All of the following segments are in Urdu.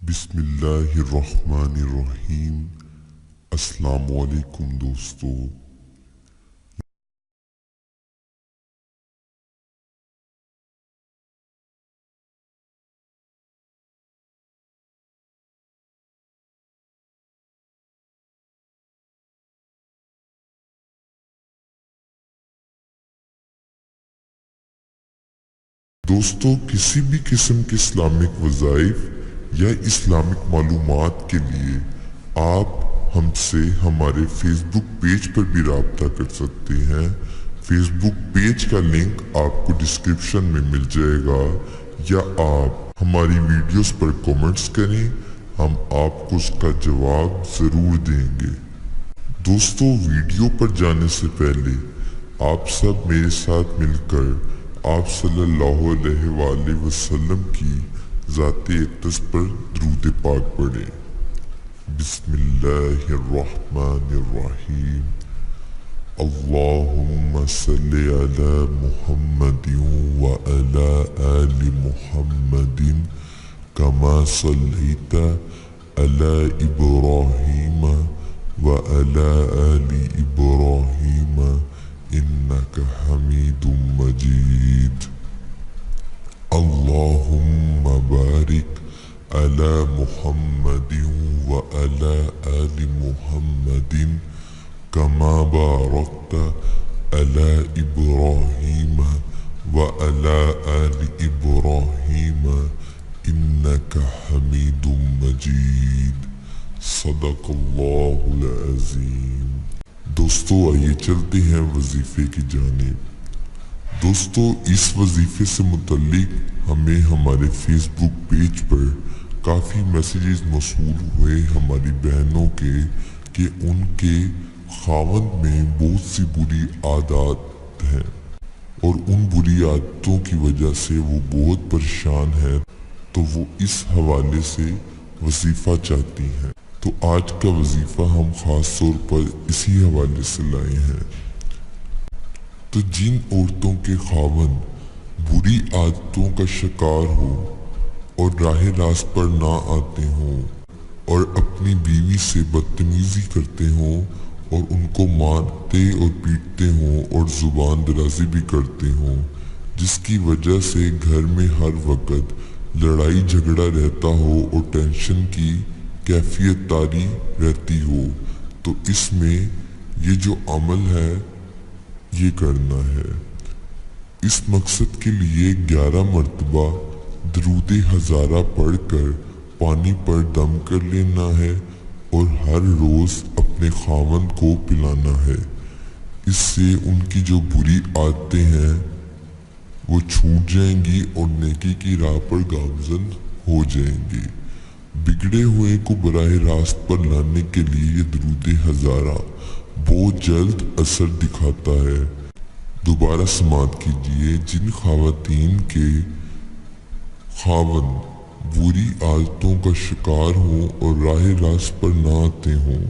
بسم اللہ الرحمن الرحیم۔ السلام علیکم دوستو۔ دوستو کسی بھی قسم کے اسلامک وظائف یا اسلامک معلومات کے لیے آپ ہم سے ہمارے فیس بک پیج پر بھی رابطہ کر سکتے ہیں۔ فیس بک پیج کا لنک آپ کو ڈسکرپشن میں مل جائے گا، یا آپ ہماری ویڈیوز پر کومنٹس کریں، ہم آپ کو اس کا جواب ضرور دیں گے۔ دوستو ویڈیو پر جانے سے پہلے آپ سب میرے ساتھ مل کر آپ صلی اللہ علیہ وآلہ وسلم کی ذات اقدس پر درود پاک پڑھیں۔ بسم اللہ الرحمن الرحیم۔ اللہم صلی علی محمد وعلی آل محمد کما صلیت علی ابراہیم وعلی آل ابراہیم انک حمید مجید۔ اللہم بارک علی محمد وعلی آل محمد کما بارکت علی ابراہیم وعلی آل ابراہیم انک حمید مجید۔ صدق اللہ العظیم۔ دوستو آئیے چلتے ہیں وظیفے کی جانب۔ دوستو اس وظیفے سے متعلق ہمیں ہمارے فیس بک پیج پر کافی میسیجز موصول ہوئے ہماری بہنوں کے کہ ان کے خاوند میں بہت سی بری عادات ہیں اور ان بری عادتوں کی وجہ سے وہ بہت پریشان ہیں، تو وہ اس حوالے سے وظیفہ چاہتی ہیں۔ تو آج کا وظیفہ ہم خاص طور پر اسی حوالے سے لائے ہیں۔ تو جن عورتوں کے خاوند بری عادتوں کا شکار ہو اور راہ راست پر نہ آتے ہوں اور اپنی بیوی سے بدتمیزی کرتے ہوں اور ان کو مارتے اور پیٹتے ہوں اور زبان درازی بھی کرتے ہوں، جس کی وجہ سے گھر میں ہر وقت لڑائی جھگڑا رہتا ہو اور ٹینشن کی کیفیت طاری رہتی ہو، تو اس میں یہ جو عمل ہے یہ کرنا ہے۔ اس مقصد کے لیے 11 مرتبہ درود ہزارہ پڑھ کر پانی پر دم کر لینا ہے اور ہر روز اپنے خاوند کو پلانا ہے۔ اس سے ان کی جو بری عادتیں ہیں وہ چھوٹ جائیں گی اور نیکی کی راہ پر گامزن ہو جائیں گے۔ بگڑے ہوئے کو براہ راست پر لانے کے لیے یہ درود ہزارہ بہت جلد اثر دکھاتا ہے۔ دوبارہ سماعت کیجیے۔ جن خواتین کے خاوند بری عادتوں کا شکار ہوں اور راہ راست پر نہ آتے ہوں،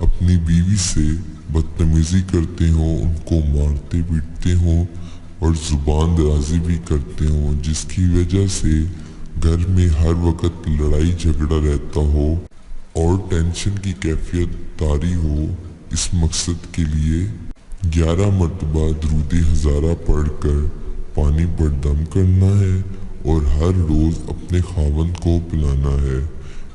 اپنی بیوی سے بدتمیزی کرتے ہوں، ان کو مارتے پیٹتے ہوں اور زبان درازی بھی کرتے ہوں، جس کی وجہ سے گھر میں ہر وقت لڑائی جھگڑا رہتا ہو اور ٹینشن کی کیفیت طاری ہو، اس مقصد کے لیے 11 مرتبہ درود ہزارہ پڑھ کر پانی پر دم کرنا ہے اور ہر روز اپنے خاوند کو پلانا ہے۔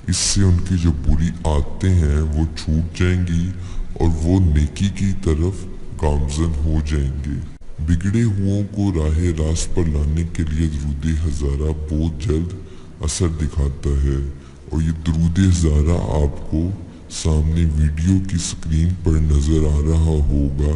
اس سے ان کی جو بری عادتیں ہیں وہ چھوٹ جائیں گی اور وہ نیکی کی طرف گامزن ہو جائیں گے۔ بگڑے ہوئوں کو راہ راست پر لانے کے لیے درود ہزارہ بہت جلد اثر دکھاتا ہے، اور یہ درود ہزارہ آپ کو سامنے ویڈیو کی سکرین پر نظر آ رہا ہوگا۔